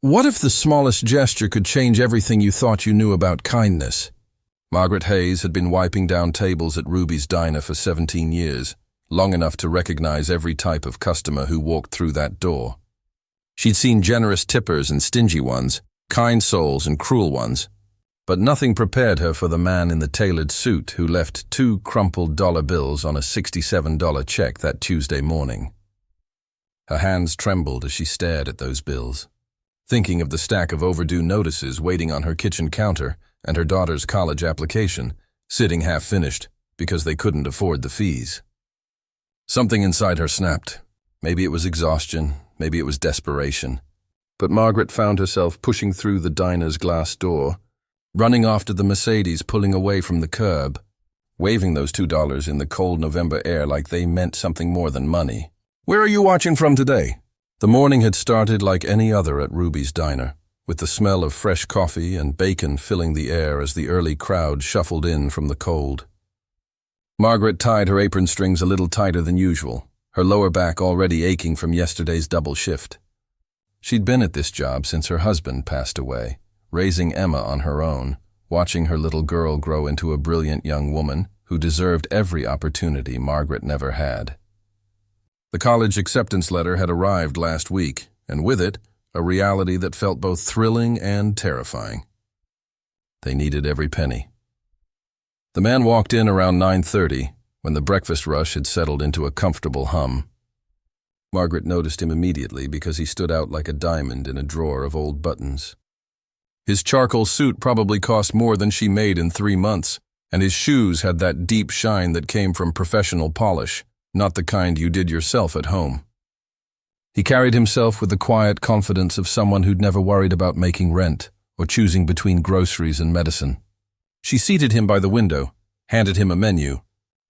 What if the smallest gesture could change everything you thought you knew about kindness? Margaret Hayes had been wiping down tables at Ruby's Diner for 17 years, long enough to recognize every type of customer who walked through that door. She'd seen generous tippers and stingy ones, kind souls and cruel ones, but nothing prepared her for the man in the tailored suit who left 2 crumpled dollar bills on a $67 check that Tuesday morning. Her hands trembled as she stared at those bills, thinking of the stack of overdue notices waiting on her kitchen counter and her daughter's college application, sitting half-finished because they couldn't afford the fees. Something inside her snapped. Maybe it was exhaustion, maybe it was desperation. But Margaret found herself pushing through the diner's glass door, running after the Mercedes pulling away from the curb, waving those $2 in the cold November air like they meant something more than money. "Where are you watching from today?" The morning had started like any other at Ruby's Diner, with the smell of fresh coffee and bacon filling the air as the early crowd shuffled in from the cold. Margaret tied her apron strings a little tighter than usual, her lower back already aching from yesterday's double shift. She'd been at this job since her husband passed away, raising Emma on her own, watching her little girl grow into a brilliant young woman who deserved every opportunity Margaret never had. The college acceptance letter had arrived last week, and with it, a reality that felt both thrilling and terrifying. They needed every penny. The man walked in around 9:30, when the breakfast rush had settled into a comfortable hum. Margaret noticed him immediately because he stood out like a diamond in a drawer of old buttons. His charcoal suit probably cost more than she made in 3 months, and his shoes had that deep shine that came from professional polish, not the kind you did yourself at home. He carried himself with the quiet confidence of someone who'd never worried about making rent or choosing between groceries and medicine. She seated him by the window, handed him a menu,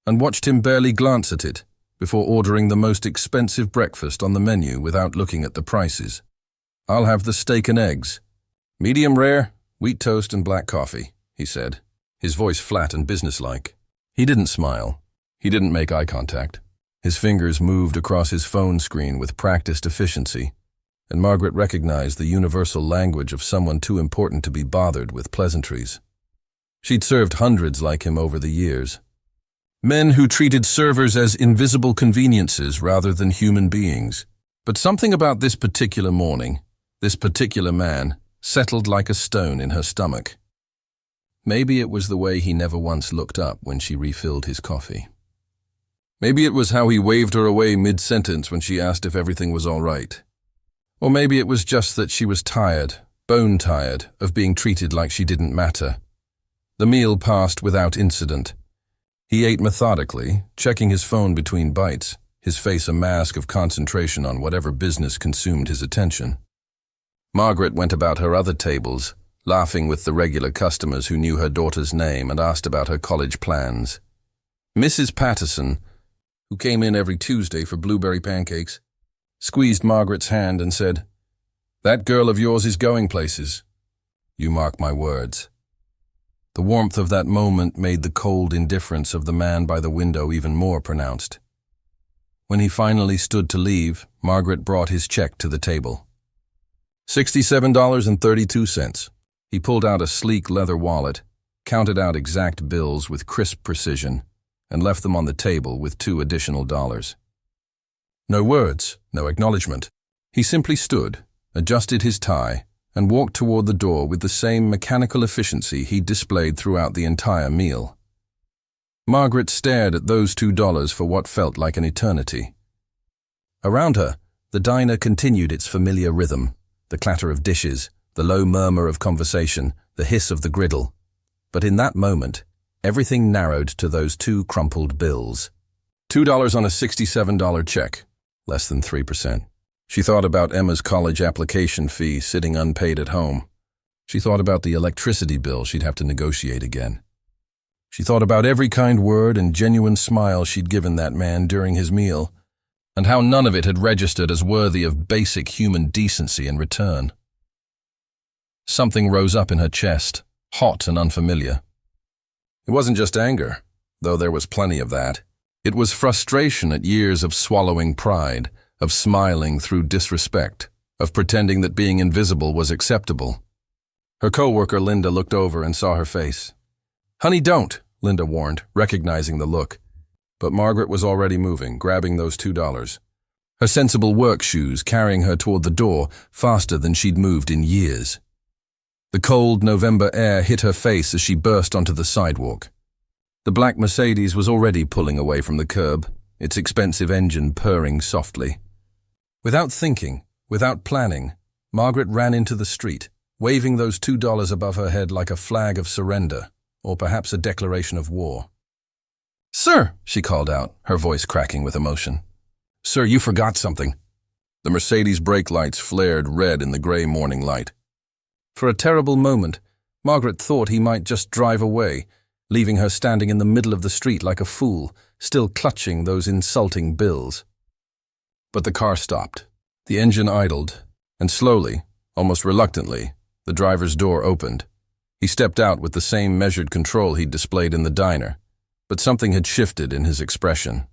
and watched him barely glance at it before ordering the most expensive breakfast on the menu without looking at the prices. "I'll have the steak and eggs. Medium rare, wheat toast and black coffee," he said, his voice flat and businesslike. He didn't smile. He didn't make eye contact. His fingers moved across his phone screen with practiced efficiency, and Margaret recognized the universal language of someone too important to be bothered with pleasantries. She'd served hundreds like him over the years. Men who treated servers as invisible conveniences rather than human beings. But something about this particular morning, this particular man, settled like a stone in her stomach. Maybe it was the way he never once looked up when she refilled his coffee. Maybe it was how he waved her away mid-sentence when she asked if everything was all right. Or maybe it was just that she was tired, bone-tired, of being treated like she didn't matter. The meal passed without incident. He ate methodically, checking his phone between bites, his face a mask of concentration on whatever business consumed his attention. Margaret went about her other tables, laughing with the regular customers who knew her daughter's name and asked about her college plans. Mrs. Patterson, who came in every Tuesday for blueberry pancakes, squeezed Margaret's hand and said, "That girl of yours is going places. You mark my words." The warmth of that moment made the cold indifference of the man by the window even more pronounced. When he finally stood to leave, Margaret brought his check to the table. $67.32. He pulled out a sleek leather wallet, counted out exact bills with crisp precision, and left them on the table with $2 additional. No words, no acknowledgement. He simply stood, adjusted his tie, and walked toward the door with the same mechanical efficiency he'd displayed throughout the entire meal. Margaret stared at those $2 for what felt like an eternity. Around her, the diner continued its familiar rhythm, the clatter of dishes, the low murmur of conversation, the hiss of the griddle. But in that moment, everything narrowed to those 2 crumpled bills. $2 on a $67 check, less than 3%. She thought about Emma's college application fee sitting unpaid at home. She thought about the electricity bill she'd have to negotiate again. She thought about every kind word and genuine smile she'd given that man during his meal, and how none of it had registered as worthy of basic human decency in return. Something rose up in her chest, hot and unfamiliar. It wasn't just anger, though there was plenty of that. It was frustration at years of swallowing pride, of smiling through disrespect, of pretending that being invisible was acceptable. Her co-worker Linda looked over and saw her face. "Honey, don't," Linda warned, recognizing the look. But Margaret was already moving, grabbing those $2. Her sensible work shoes carrying her toward the door faster than she'd moved in years. The cold November air hit her face as she burst onto the sidewalk. The black Mercedes was already pulling away from the curb, its expensive engine purring softly. Without thinking, without planning, Margaret ran into the street, waving those $2 above her head like a flag of surrender, or perhaps a declaration of war. "Sir," she called out, her voice cracking with emotion. "Sir, you forgot something." The Mercedes brake lights flared red in the gray morning light. For a terrible moment, Margaret thought he might just drive away, leaving her standing in the middle of the street like a fool, still clutching those insulting bills. But the car stopped. The engine idled, and slowly, almost reluctantly, the driver's door opened. He stepped out with the same measured control he'd displayed in the diner, but something had shifted in his expression.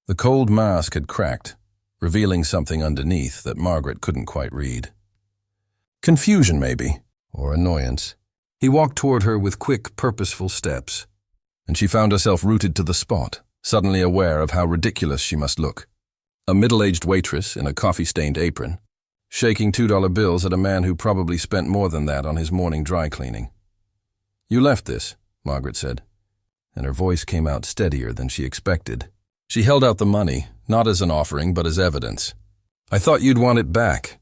The cold mask had cracked, revealing something underneath that Margaret couldn't quite read. Confusion, maybe, or annoyance. He walked toward her with quick, purposeful steps, and she found herself rooted to the spot, suddenly aware of how ridiculous she must look. A middle-aged waitress in a coffee-stained apron, shaking $2 bills at a man who probably spent more than that on his morning dry cleaning. "You left this," Margaret said, and her voice came out steadier than she expected. She held out the money, not as an offering but as evidence. "I thought you'd want it back."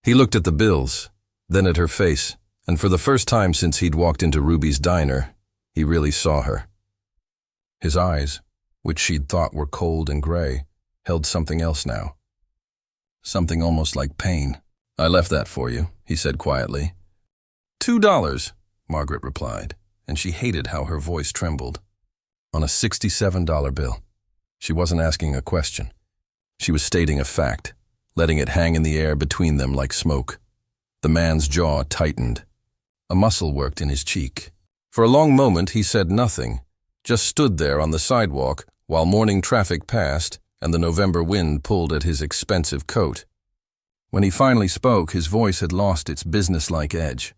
He looked at the bills, then at her face, and for the first time since he'd walked into Ruby's diner, he really saw her. His eyes, which she'd thought were cold and gray, held something else now. Something almost like pain. "I left that for you," he said quietly. $2, Margaret replied, and she hated how her voice trembled. On a $67 bill. She wasn't asking a question. She was stating a fact, letting it hang in the air between them like smoke. The man's jaw tightened. A muscle worked in his cheek. For a long moment he said nothing, just stood there on the sidewalk while morning traffic passed and the November wind pulled at his expensive coat. When he finally spoke, his voice had lost its businesslike edge.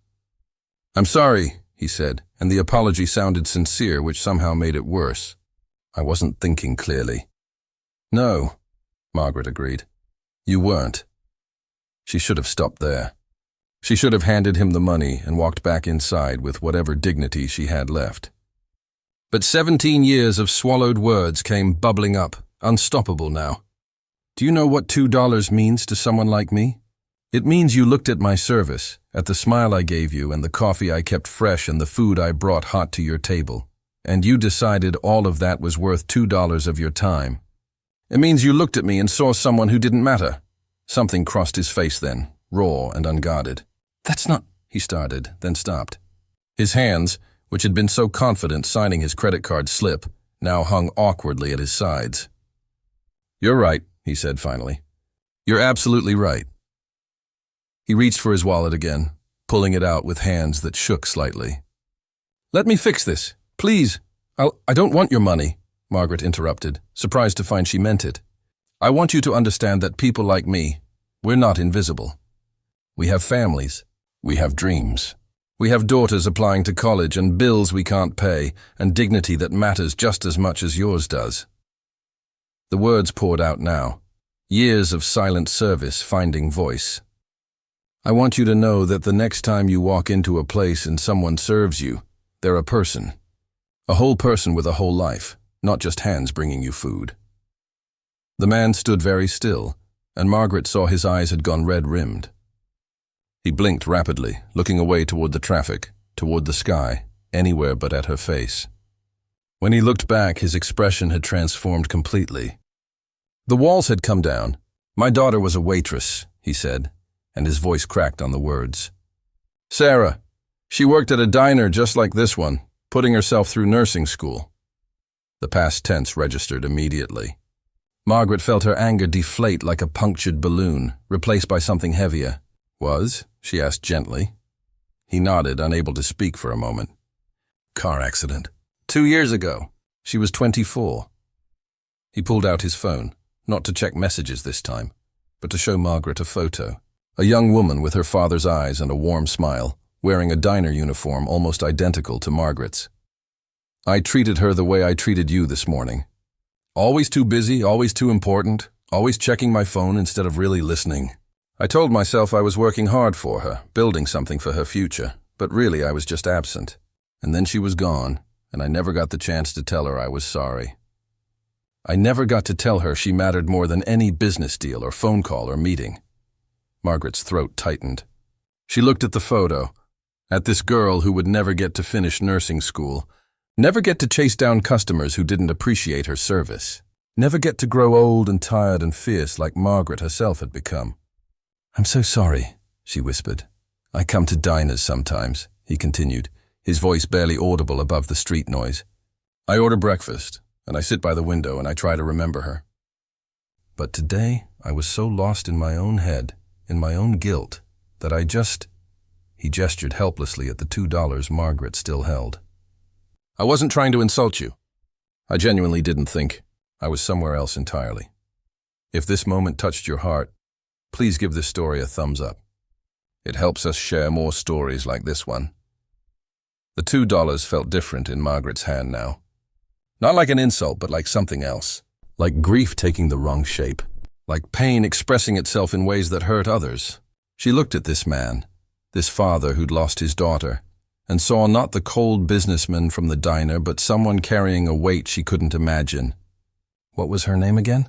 "I'm sorry," he said, and the apology sounded sincere, which somehow made it worse. "I wasn't thinking clearly." "No," Margaret agreed. "You weren't." She should have stopped there. She should have handed him the money and walked back inside with whatever dignity she had left. But 17 years of swallowed words came bubbling up, unstoppable now. "Do you know what $2 means to someone like me? It means you looked at my service, at the smile I gave you and the coffee I kept fresh and the food I brought hot to your table, and you decided all of that was worth $2 of your time. It means you looked at me and saw someone who didn't matter." Something crossed his face then, raw and unguarded. "That's not," he started, then stopped. His hands, which had been so confident signing his credit card slip, now hung awkwardly at his sides. "You're right," he said finally. "You're absolutely right." He reached for his wallet again, pulling it out with hands that shook slightly. "Let me fix this, please. I don't want your money," Margaret interrupted, surprised to find she meant it. "I want you to understand that people like me, we're not invisible. We have families. We have dreams. We have daughters applying to college and bills we can't pay and dignity that matters just as much as yours does." The words poured out now, years of silent service finding voice. "I want you to know that the next time you walk into a place and someone serves you, they're a person. A whole person with a whole life, not just hands bringing you food." The man stood very still, and Margaret saw his eyes had gone red-rimmed. He blinked rapidly, looking away toward the traffic, toward the sky, anywhere but at her face. When he looked back, his expression had transformed completely. "The walls had come down. My daughter was a waitress," he said, and his voice cracked on the words. "Sarah. She worked at a diner just like this one, putting herself through nursing school." The past tense registered immediately. Margaret felt her anger deflate like a punctured balloon, replaced by something heavier. "Was?" she asked gently. He nodded, unable to speak for a moment. "Car accident. 2 years ago. She was 24. He pulled out his phone, not to check messages this time, but to show Margaret a photo. A young woman with her father's eyes and a warm smile, wearing a diner uniform almost identical to Margaret's. I treated her the way I treated you this morning. Always too busy, always too important, always checking my phone instead of really listening. I told myself I was working hard for her, building something for her future, but really I was just absent. And then she was gone, and I never got the chance to tell her I was sorry. I never got to tell her she mattered more than any business deal or phone call or meeting. Margaret's throat tightened. She looked at the photo, at this girl who would never get to finish nursing school, never get to chase down customers who didn't appreciate her service, never get to grow old and tired and fierce like Margaret herself had become. "I'm so sorry," she whispered. "I come to diners sometimes," he continued, his voice barely audible above the street noise. "I order breakfast, and I sit by the window and I try to remember her. But today I was so lost in my own head, in my own guilt, that I just—" He gestured helplessly at the $2 Margaret still held. "I wasn't trying to insult you. I genuinely didn't think. I was somewhere else entirely. If this moment touched your heart, please give this story a thumbs up. It helps us share more stories like this one." The $2 felt different in Margaret's hand now. Not like an insult, but like something else. Like grief taking the wrong shape. Like pain expressing itself in ways that hurt others. She looked at this man, this father who'd lost his daughter, and saw not the cold businessman from the diner, but someone carrying a weight she couldn't imagine. "What was her name again?"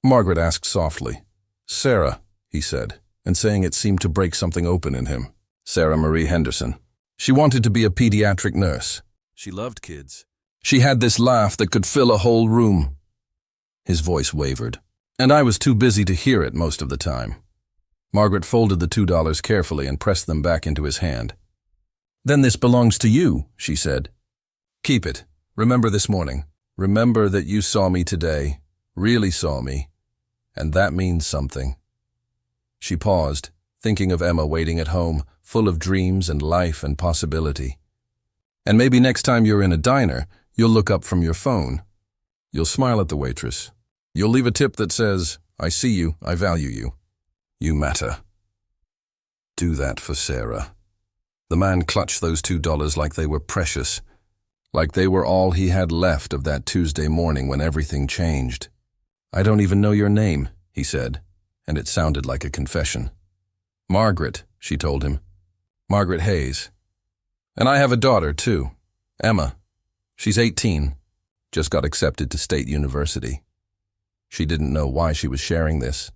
Margaret asked softly. "Sarah," he said, and saying it seemed to break something open in him. Sarah Marie Henderson. She wanted to be a pediatric nurse. She loved kids. She had this laugh that could fill a whole room. His voice wavered, and I was too busy to hear it most of the time. Margaret folded the $2 carefully and pressed them back into his hand. "Then this belongs to you," she said. "Keep it. Remember this morning. Remember that you saw me today, really saw me, and that means something." She paused, thinking of Emma waiting at home, full of dreams and life and possibility. "And maybe next time you're in a diner, you'll look up from your phone. You'll smile at the waitress. You'll leave a tip that says, 'I see you, I value you. You matter.'" Do that for Sarah. The man clutched those $2 like they were precious, like they were all he had left of that Tuesday morning when everything changed. "I don't even know your name," he said, and it sounded like a confession. "Margaret," she told him. "Margaret Hayes. And I have a daughter, too. Emma. She's 18. Just got accepted to State University." She didn't know why she was sharing this,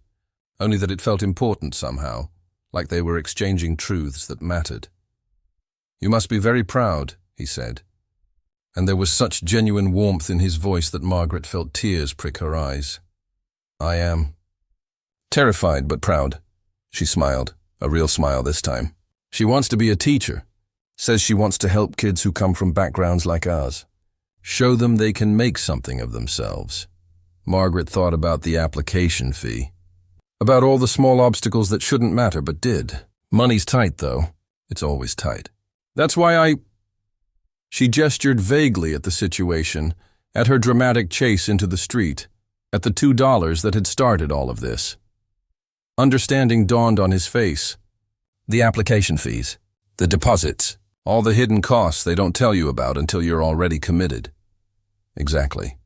only that it felt important somehow, like they were exchanging truths that mattered. "You must be very proud," he said, and there was such genuine warmth in his voice that Margaret felt tears prick her eyes. "I am. Terrified but proud." She smiled, a real smile this time. "She wants to be a teacher. Says she wants to help kids who come from backgrounds like ours. Show them they can make something of themselves." Margaret thought about the application fee. About all the small obstacles that shouldn't matter but did. Money's tight, though. It's always tight. "That's why I—" She gestured vaguely at the situation, at her dramatic chase into the street, at the $2 that had started all of this. Understanding dawned on his face. The application fees, the deposits, all the hidden costs they don't tell you about until you're already committed. Exactly.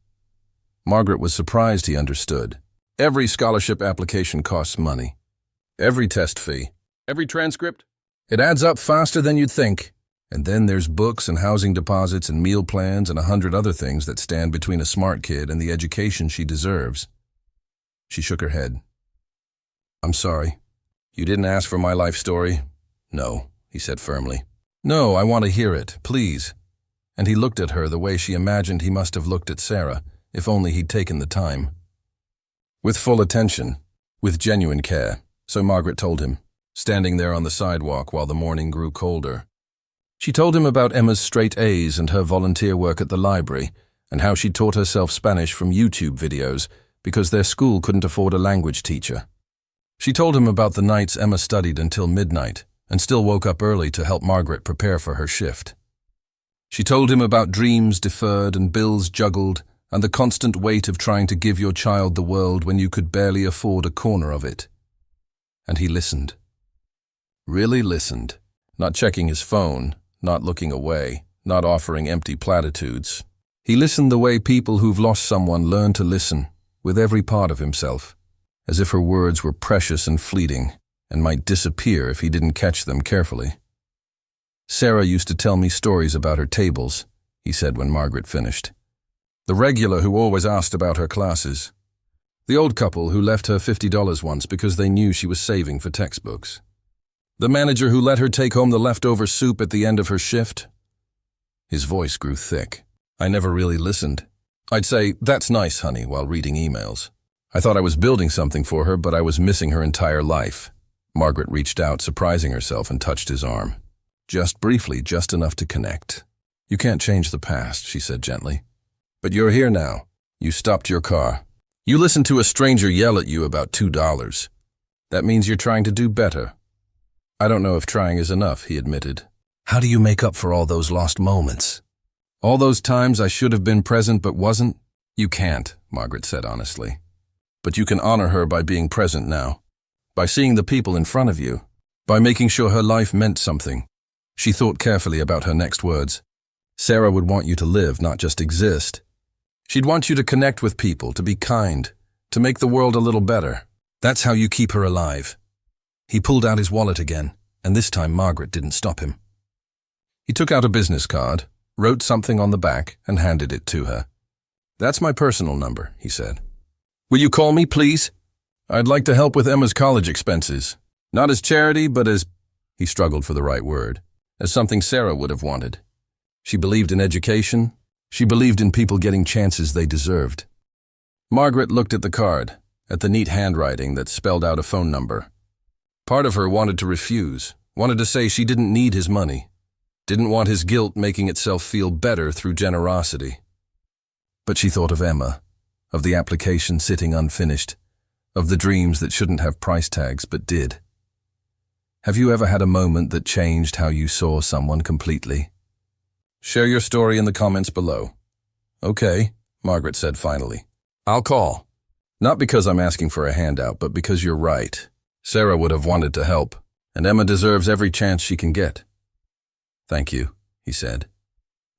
Margaret was surprised he understood. Every scholarship application costs money. Every test fee. Every transcript. It adds up faster than you'd think. And then there's books and housing deposits and meal plans and 100 other things that stand between a smart kid and the education she deserves. She shook her head. "I'm sorry. You didn't ask for my life story?" "No," he said firmly. "No, I want to hear it, please." And he looked at her the way she imagined he must have looked at Sarah, if only he'd taken the time. With full attention, with genuine care, so Margaret told him, standing there on the sidewalk while the morning grew colder. She told him about Emma's straight A's and her volunteer work at the library, and how she taught herself Spanish from YouTube videos because their school couldn't afford a language teacher. She told him about the nights Emma studied until midnight and still woke up early to help Margaret prepare for her shift. She told him about dreams deferred and bills juggled and the constant weight of trying to give your child the world when you could barely afford a corner of it. And he listened. Really listened. Not checking his phone, not looking away, not offering empty platitudes. He listened the way people who've lost someone learn to listen, with every part of himself, as if her words were precious and fleeting, and might disappear if he didn't catch them carefully. Sarah used to tell me stories about her tables, he said when Margaret finished. The regular who always asked about her classes. The old couple who left her $50 once because they knew she was saving for textbooks. The manager who let her take home the leftover soup at the end of her shift. His voice grew thick. I never really listened. I'd say, "That's nice, honey," while reading emails. I thought I was building something for her, but I was missing her entire life. Margaret reached out, surprising herself, and touched his arm. Just briefly, just enough to connect. "You can't change the past," she said gently. "But you're here now. You stopped your car. You listened to a stranger yell at you about $2. That means you're trying to do better." "I don't know if trying is enough," he admitted. "How do you make up for all those lost moments? All those times I should have been present but wasn't?" "You can't," Margaret said honestly. "But you can honor her by being present now, by seeing the people in front of you, by making sure her life meant something." She thought carefully about her next words. Sarah would want you to live, not just exist. She'd want you to connect with people, to be kind, to make the world a little better. That's how you keep her alive. He pulled out his wallet again, and this time Margaret didn't stop him. He took out a business card, wrote something on the back, and handed it to her. "That's my personal number," he said. "Will you call me, please? I'd like to help with Emma's college expenses. Not as charity, but as—" He struggled for the right word. "As something Sarah would have wanted. She believed in education. She believed in people getting chances they deserved." Margaret looked at the card, at the neat handwriting that spelled out a phone number. Part of her wanted to refuse, wanted to say she didn't need his money, didn't want his guilt making itself feel better through generosity. But she thought of Emma, of the application sitting unfinished, of the dreams that shouldn't have price tags but did. Have you ever had a moment that changed how you saw someone completely? Share your story in the comments below. "Okay," Margaret said finally. "I'll call. Not because I'm asking for a handout, but because you're right. Sarah would have wanted to help, and Emma deserves every chance she can get." "Thank you," he said,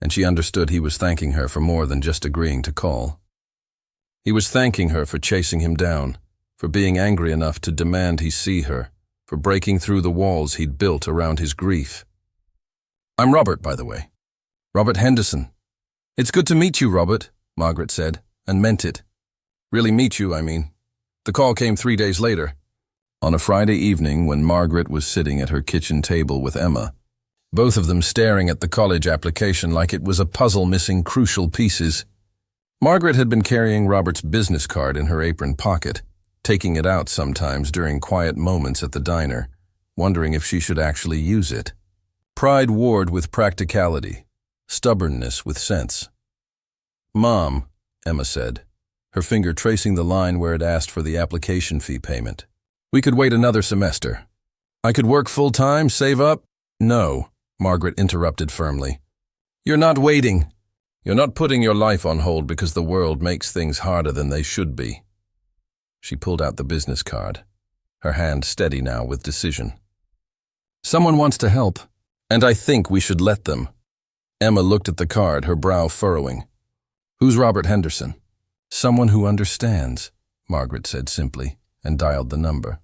and she understood he was thanking her for more than just agreeing to call. He was thanking her for chasing him down, for being angry enough to demand he see her, for breaking through the walls he'd built around his grief. "I'm Robert, by the way. Robert Henderson." "It's good to meet you, Robert," Margaret said, and meant it. "Really meet you, I mean." The call came 3 days later. On a Friday evening when Margaret was sitting at her kitchen table with Emma, both of them staring at the college application like it was a puzzle missing crucial pieces. Margaret had been carrying Robert's business card in her apron pocket, taking it out sometimes during quiet moments at the diner, wondering if she should actually use it. Pride warred with practicality, stubbornness with sense. "Mom," Emma said, her finger tracing the line where it asked for the application fee payment. "We could wait another semester. I could work full-time, save up—" "No," Margaret interrupted firmly. "You're not waiting. You're not putting your life on hold because the world makes things harder than they should be." She pulled out the business card, her hand steady now with decision. "Someone wants to help, and I think we should let them." Emma looked at the card, her brow furrowing. "Who's Robert Henderson?" "Someone who understands," Margaret said simply, and dialed the number.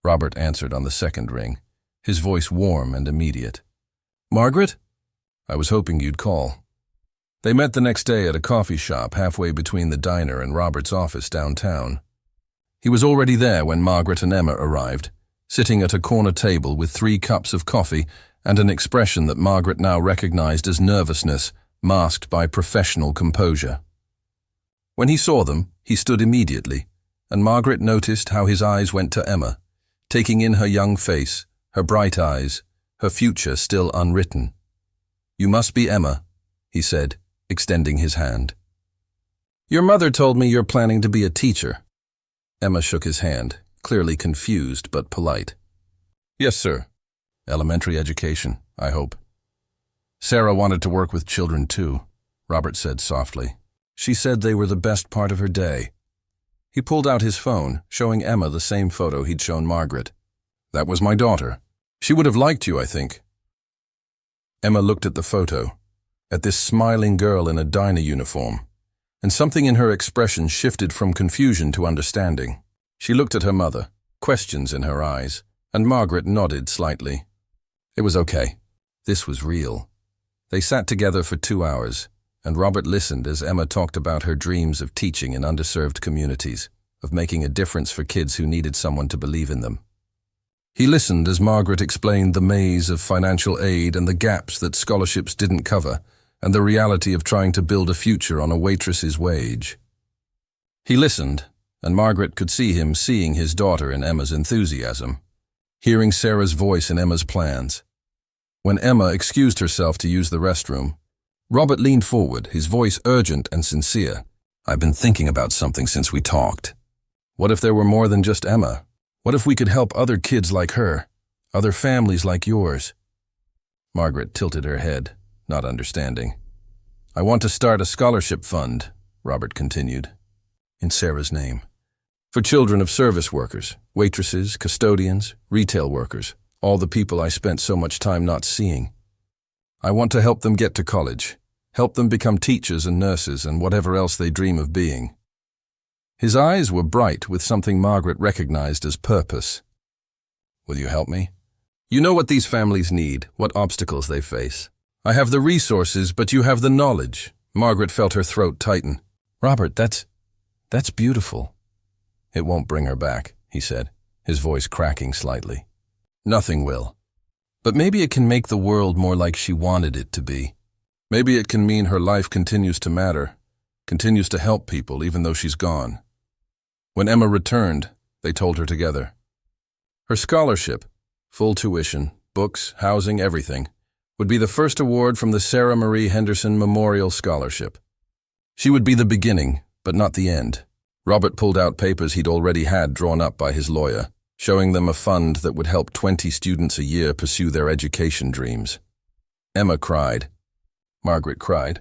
Robert answered on the second ring, his voice warm and immediate. "Margaret? I was hoping you'd call." They met the next day at a coffee shop halfway between the diner and Robert's office downtown. He was already there when Margaret and Emma arrived, sitting at a corner table with 3 cups of coffee and an expression that Margaret now recognized as nervousness, masked by professional composure. When he saw them, he stood immediately, and Margaret noticed how his eyes went to Emma, taking in her young face, her bright eyes, her future still unwritten. "You must be Emma," he said, extending his hand. "Your mother told me you're planning to be a teacher." Emma shook his hand, clearly confused but polite. "Yes, sir. Elementary education, I hope." "Sarah wanted to work with children too," Robert said softly. "She said they were the best part of her day." He pulled out his phone, showing Emma the same photo he'd shown Margaret, That was my daughter. She would have liked you, I think. Emma looked at the photo, at this smiling girl in a diner uniform, and something in her expression shifted from confusion to understanding. She looked at her mother, questions in her eyes, and Margaret nodded slightly. It was okay. This was real. They sat together for 2 hours, and Robert listened as Emma talked about her dreams of teaching in underserved communities, of making a difference for kids who needed someone to believe in them. He listened as Margaret explained the maze of financial aid and the gaps that scholarships didn't cover, and the reality of trying to build a future on a waitress's wage. He listened, and Margaret could see him seeing his daughter in Emma's enthusiasm, hearing Sarah's voice in Emma's plans. When Emma excused herself to use the restroom, Robert leaned forward, his voice urgent and sincere. I've been thinking about something since we talked. What if there were more than just Emma? What if we could help other kids like her, other families like yours? Margaret tilted her head, not understanding. I want to start a scholarship fund, Robert continued, in Sarah's name. For children of service workers, waitresses, custodians, retail workers, all the people I spent so much time not seeing. I want to help them get to college, help them become teachers and nurses and whatever else they dream of being. His eyes were bright with something Margaret recognized as purpose. Will you help me? You know what these families need, what obstacles they face. I have the resources, but you have the knowledge. Margaret felt her throat tighten. Robert, that's beautiful. It won't bring her back, he said, his voice cracking slightly. Nothing will. But maybe it can make the world more like she wanted it to be. Maybe it can mean her life continues to matter, continues to help people even though she's gone. When Emma returned, they told her together. Her scholarship, full tuition, books, housing, everything, would be the first award from the Sarah Marie Henderson Memorial Scholarship. She would be the beginning, but not the end. Robert pulled out papers he'd already had drawn up by his lawyer, showing them a fund that would help 20 students a year pursue their education dreams. Emma cried. Margaret cried.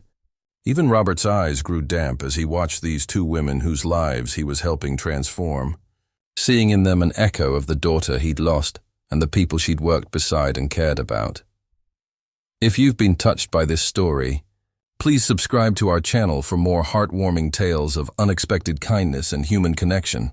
Even Robert's eyes grew damp as he watched these two women whose lives he was helping transform, seeing in them an echo of the daughter he'd lost and the people she'd worked beside and cared about. If you've been touched by this story, please subscribe to our channel for more heartwarming tales of unexpected kindness and human connection.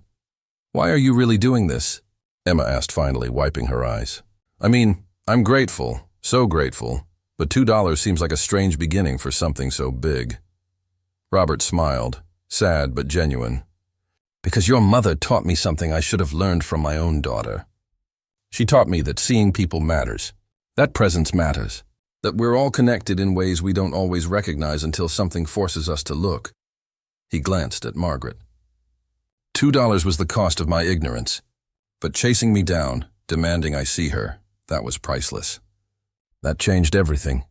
Why are you really doing this? Emma asked finally, wiping her eyes. I mean, I'm grateful, so grateful, but $2 seems like a strange beginning for something so big. Robert smiled, sad but genuine. Because your mother taught me something I should have learned from my own daughter. She taught me that seeing people matters, that presence matters, that we're all connected in ways we don't always recognize until something forces us to look. He glanced at Margaret. $2 was the cost of my ignorance, but chasing me down, demanding I see her, that was priceless. That changed everything.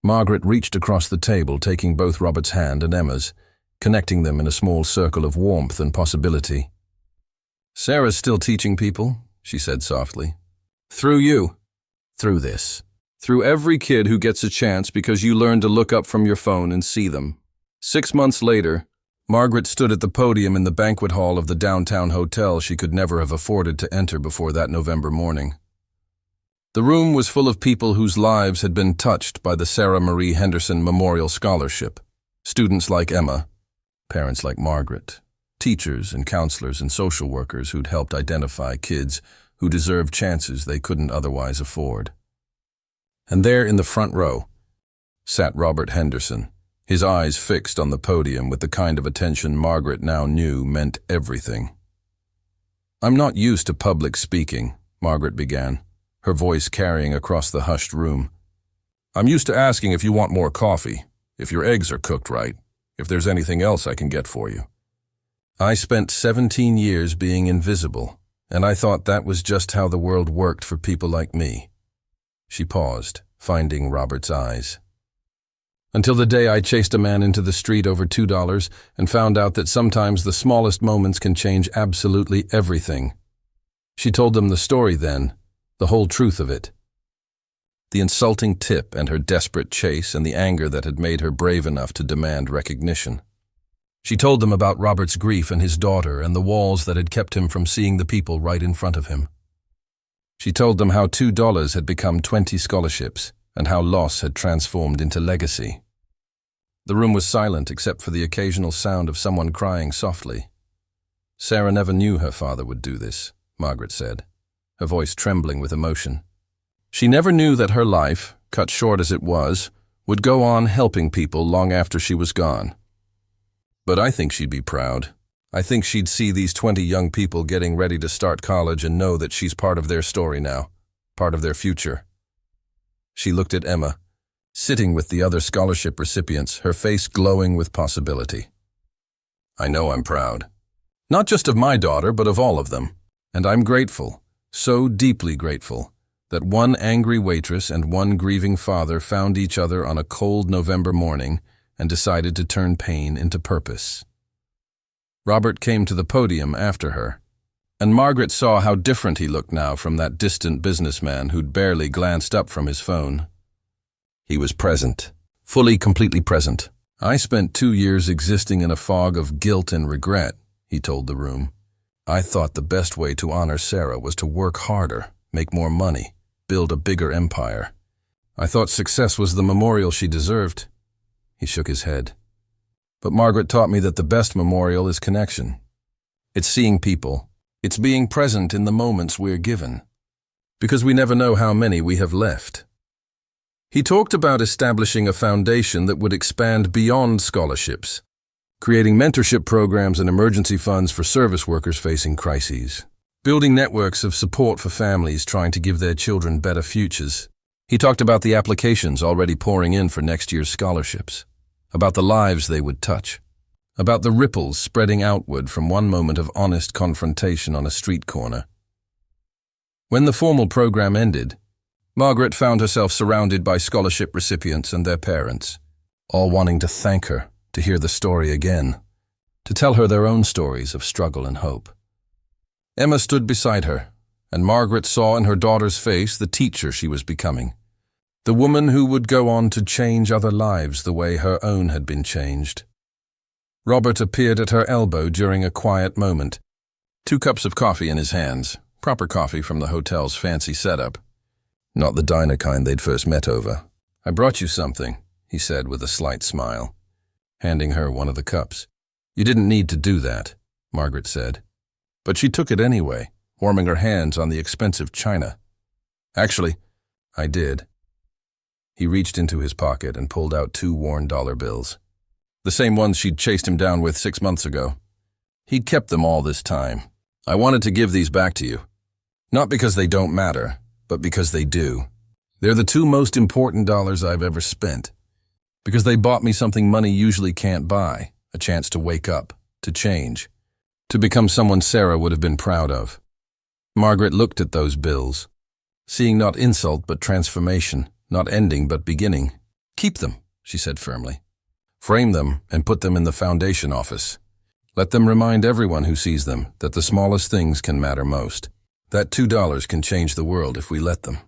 Margaret reached across the table, taking both Robert's hand and Emma's, connecting them in a small circle of warmth and possibility. Sarah's still teaching people, she said softly. Through you. Through this. Through every kid who gets a chance because you learn to look up from your phone and see them. 6 months later, Margaret stood at the podium in the banquet hall of the downtown hotel she could never have afforded to enter before that November morning. The room was full of people whose lives had been touched by the Sarah Marie Henderson Memorial Scholarship. Students like Emma, parents like Margaret, teachers and counselors and social workers who'd helped identify kids who deserved chances they couldn't otherwise afford. And there in the front row sat Robert Henderson, his eyes fixed on the podium with the kind of attention Margaret now knew meant everything. I'm not used to public speaking, Margaret began, her voice carrying across the hushed room. I'm used to asking if you want more coffee, if your eggs are cooked right, if there's anything else I can get for you. I spent 17 years being invisible, and I thought that was just how the world worked for people like me. She paused, finding Robert's eyes. Until the day I chased a man into the street over $2 and found out that sometimes the smallest moments can change absolutely everything. She told them the story then, the whole truth of it. The insulting tip and her desperate chase and the anger that had made her brave enough to demand recognition. She told them about Robert's grief and his daughter and the walls that had kept him from seeing the people right in front of him. She told them how $2 had become 20 scholarships and how loss had transformed into legacy. The room was silent except for the occasional sound of someone crying softly. Sarah never knew her father would do this, Margaret said, her voice trembling with emotion. She never knew that her life, cut short as it was, would go on helping people long after she was gone. But I think she'd be proud. I think she'd see these 20 young people getting ready to start college and know that she's part of their story now, part of their future. She looked at Emma, sitting with the other scholarship recipients, her face glowing with possibility. I know I'm proud. Not just of my daughter, but of all of them. And I'm grateful, so deeply grateful, that one angry waitress and one grieving father found each other on a cold November morning and decided to turn pain into purpose. Robert came to the podium after her, and Margaret saw how different he looked now from that distant businessman who'd barely glanced up from his phone. He was present, fully, completely present. I spent 2 years existing in a fog of guilt and regret, he told the room. I thought the best way to honor Sarah was to work harder, make more money, build a bigger empire. I thought success was the memorial she deserved. He shook his head. But Margaret taught me that the best memorial is connection. It's seeing people. It's being present in the moments we're given. Because we never know how many we have left. He talked about establishing a foundation that would expand beyond scholarships, creating mentorship programs and emergency funds for service workers facing crises, building networks of support for families trying to give their children better futures. He talked about the applications already pouring in for next year's scholarships, about the lives they would touch, about the ripples spreading outward from one moment of honest confrontation on a street corner. When the formal program ended, Margaret found herself surrounded by scholarship recipients and their parents, all wanting to thank her, to hear the story again, to tell her their own stories of struggle and hope. Emma stood beside her, and Margaret saw in her daughter's face the teacher she was becoming, the woman who would go on to change other lives the way her own had been changed. Robert appeared at her elbow during a quiet moment, 2 cups of coffee in his hands, proper coffee from the hotel's fancy setup. Not the diner kind they'd first met over. I brought you something, he said with a slight smile, handing her one of the cups. You didn't need to do that, Margaret said. But she took it anyway, warming her hands on the expensive china. Actually, I did. He reached into his pocket and pulled out 2 worn dollar bills. The same ones she'd chased him down with 6 months ago. He'd kept them all this time. I wanted to give these back to you. Not because they don't matter, but because they do. They're the 2 most important dollars I've ever spent. Because they bought me something money usually can't buy, a chance to wake up, to change, to become someone Sarah would have been proud of. Margaret looked at those bills, seeing not insult but transformation, not ending but beginning. Keep them, she said firmly. Frame them and put them in the foundation office. Let them remind everyone who sees them that the smallest things can matter most. That $2 can change the world if we let them.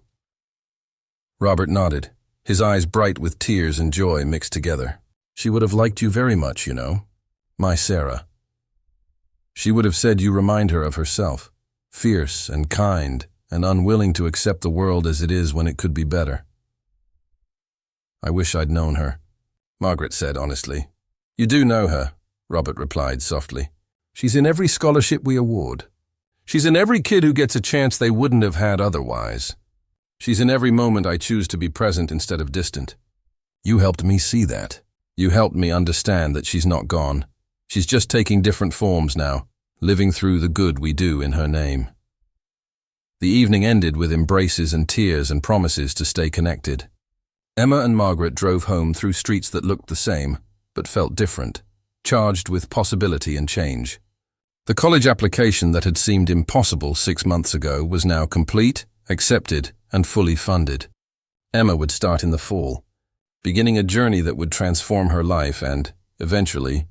Robert nodded, his eyes bright with tears and joy mixed together. She would have liked you very much, you know. My Sarah. She would have said you remind her of herself, fierce and kind and unwilling to accept the world as it is when it could be better. I wish I'd known her, Margaret said honestly. You do know her, Robert replied softly. She's in every scholarship we award. She's in every kid who gets a chance they wouldn't have had otherwise. She's in every moment I choose to be present instead of distant. You helped me see that. You helped me understand that she's not gone. She's just taking different forms now, living through the good we do in her name. The evening ended with embraces and tears and promises to stay connected. Emma and Margaret drove home through streets that looked the same, but felt different, charged with possibility and change. The college application that had seemed impossible 6 months ago was now complete, accepted, and fully funded. Emma would start in the fall, beginning a journey that would transform her life and, eventually,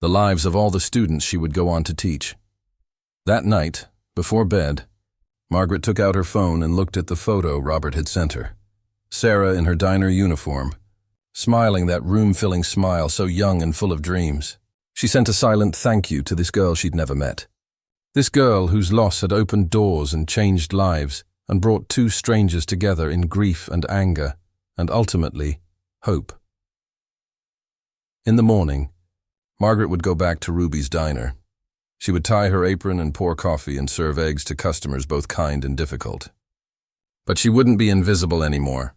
the lives of all the students she would go on to teach. That night, before bed, Margaret took out her phone and looked at the photo Robert had sent her. Sarah in her diner uniform, smiling that room-filling smile so young and full of dreams. She sent a silent thank you to this girl she'd never met. This girl whose loss had opened doors and changed lives, and brought two strangers together in grief and anger, and ultimately, hope. In the morning, Margaret would go back to Ruby's diner. She would tie her apron and pour coffee and serve eggs to customers both kind and difficult. But she wouldn't be invisible anymore.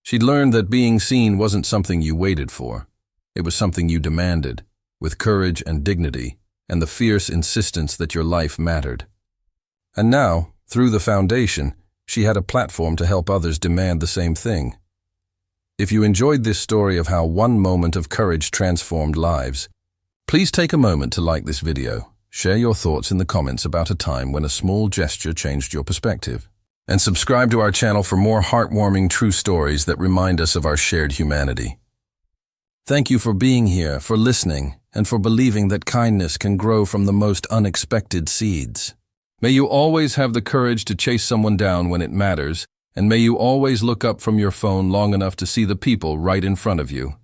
She'd learned that being seen wasn't something you waited for. It was something you demanded, with courage and dignity, and the fierce insistence that your life mattered. And now, through the foundation, she had a platform to help others demand the same thing. If you enjoyed this story of how one moment of courage transformed lives, please take a moment to like this video, share your thoughts in the comments about a time when a small gesture changed your perspective, and subscribe to our channel for more heartwarming true stories that remind us of our shared humanity. Thank you for being here, for listening, and for believing that kindness can grow from the most unexpected seeds. May you always have the courage to chase someone down when it matters, and may you always look up from your phone long enough to see the people right in front of you.